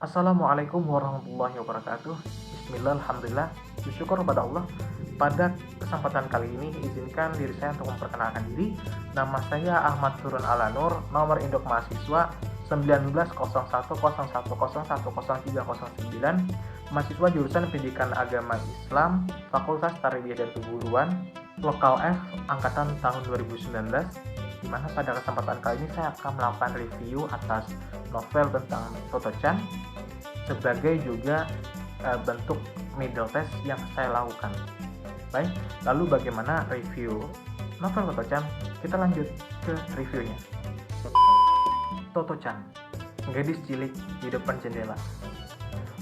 Assalamualaikum warahmatullahi wabarakatuh. Bismillah, alhamdulillah, bersyukur kepada Allah. Pada kesempatan kali ini, izinkan diri saya untuk memperkenalkan diri. Nama saya Ahmad Turun Alanur, nomor induk mahasiswa 190101010309, mahasiswa jurusan Pendidikan Agama Islam, Fakultas Tarbiyah dan Keguruan, Lokal F, angkatan tahun 2019, di mana pada kesempatan kali ini saya akan melakukan review atas novel tentang Toto-chan sebagai juga bentuk middle test yang saya lakukan. Baik, lalu bagaimana review novel Toto-chan? Kita lanjut ke reviewnya. Toto-chan, gadis cilik di depan jendela.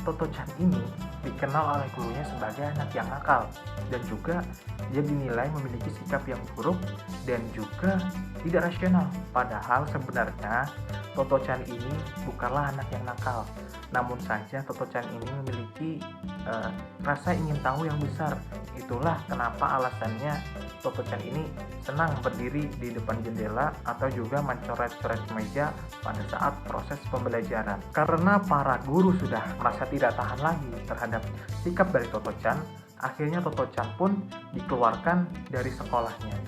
Toto-chan ini dikenal oleh gurunya sebagai anak yang nakal, dan juga dia dinilai memiliki sikap yang buruk dan juga tidak rasional. Padahal sebenarnya Toto-chan ini bukanlah anak yang nakal, namun saja Toto-chan ini memiliki rasa ingin tahu yang besar. Itulah kenapa alasannya Toto-chan ini senang berdiri di depan jendela atau juga mencoret-coret meja pada saat proses pembelajaran. Karena para guru sudah merasa tidak tahan lagi terhadap sikap dari Toto-chan, akhirnya Toto-chan pun dikeluarkan dari sekolahnya.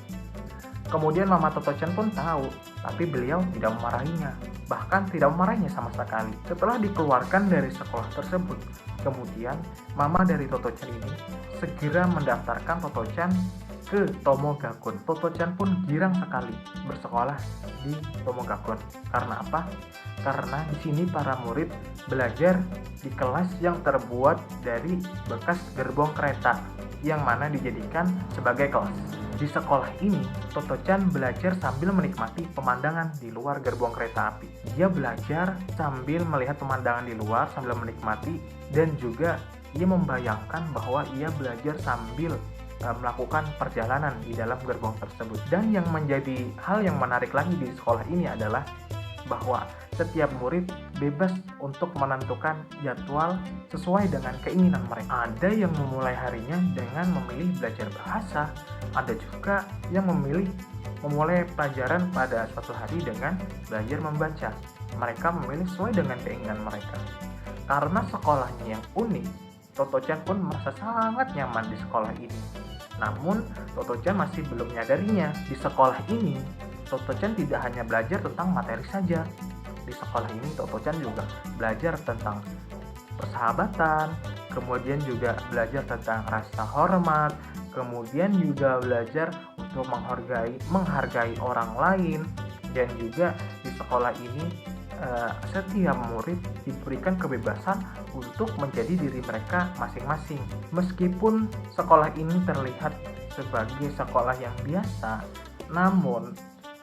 Kemudian Mama Toto-chan pun tahu, tapi beliau tidak memarahinya, bahkan tidak memarahinya sama sekali. Setelah dikeluarkan dari sekolah tersebut, kemudian Mama dari Toto-chan ini segera mendaftarkan Toto-chan ke Tomogakun. Toto-chan pun girang sekali bersekolah di Tomogakun. Karena apa? Karena di sini para murid belajar di kelas yang terbuat dari bekas gerbong kereta yang mana dijadikan sebagai kelas. Di sekolah ini, Toto-chan belajar sambil menikmati pemandangan di luar gerbong kereta api. Dia belajar sambil melihat pemandangan di luar, sambil menikmati, dan juga ia membayangkan bahwa ia belajar sambil melakukan perjalanan di dalam gerbong tersebut. Dan yang menjadi hal yang menarik lagi di sekolah ini adalah bahwa setiap murid bebas untuk menentukan jadwal sesuai dengan keinginan mereka. Ada yang memulai harinya dengan memilih belajar bahasa, ada juga yang memulai pelajaran pada suatu hari dengan belajar membaca. Mereka memilih sesuai dengan keinginan mereka. Karena sekolahnya yang unik, Toto-chan pun merasa sangat nyaman di sekolah ini. Namun, Toto-chan masih belum menyadarinya. Di sekolah ini, Toto-chan tidak hanya belajar tentang materi saja. Di sekolah ini, Toto-chan juga belajar tentang persahabatan, kemudian juga belajar tentang rasa hormat, kemudian juga belajar untuk menghargai orang lain, dan juga di sekolah ini setiap murid diberikan kebebasan untuk menjadi diri mereka masing-masing. Meskipun sekolah ini terlihat sebagai sekolah yang biasa, namun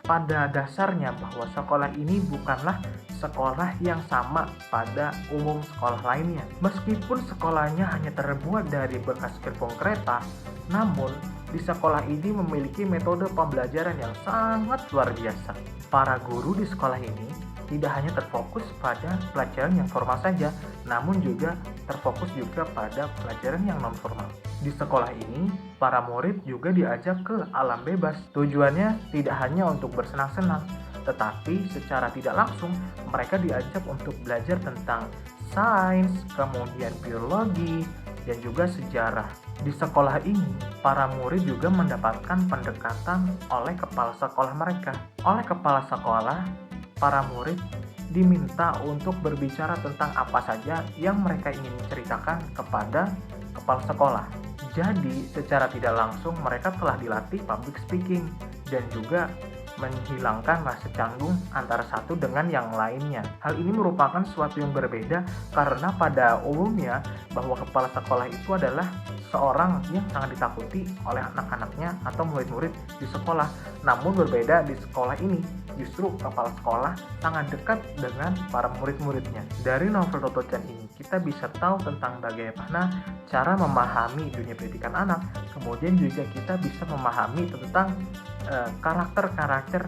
pada dasarnya bahwa sekolah ini bukanlah sekolah yang sama pada umum sekolah lainnya. Meskipun sekolahnya hanya terbuat dari bekas gerbong kereta, namun di sekolah ini memiliki metode pembelajaran yang sangat luar biasa. Para guru di sekolah ini tidak hanya terfokus pada pelajaran yang formal saja, namun juga terfokus juga pada pelajaran yang non-formal. Di sekolah ini, para murid juga diajak ke alam bebas. Tujuannya tidak hanya untuk bersenang-senang, tetapi secara tidak langsung mereka diajak untuk belajar tentang sains, kemudian biologi, dan juga sejarah. Di sekolah ini, para murid juga mendapatkan pendekatan oleh kepala sekolah mereka. Oleh kepala sekolah, para murid diminta untuk berbicara tentang apa saja yang mereka ingin ceritakan kepada kepala sekolah. Jadi, secara tidak langsung mereka telah dilatih public speaking dan juga menghilangkan rasa canggung antara satu dengan yang lainnya. Hal ini merupakan sesuatu yang berbeda karena pada umumnya bahwa kepala sekolah itu adalah seorang yang sangat ditakuti oleh anak-anaknya atau murid-murid di sekolah. Namun berbeda di sekolah ini, justru kepala sekolah sangat dekat dengan para murid-muridnya. Dari novel Toto-chan ini, kita bisa tahu tentang bagaimana cara memahami dunia pendidikan anak. Kemudian juga kita bisa memahami tentang karakter-karakter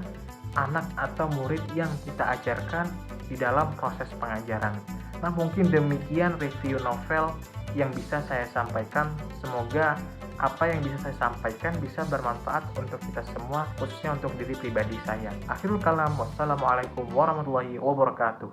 anak atau murid yang kita ajarkan di dalam proses pengajaran. Nah, mungkin demikian review novel yang bisa saya sampaikan. Semoga apa yang bisa saya sampaikan bisa bermanfaat untuk kita semua, khususnya untuk diri pribadi saya. Akhirul kalam, wassalamualaikum warahmatullahi wabarakatuh.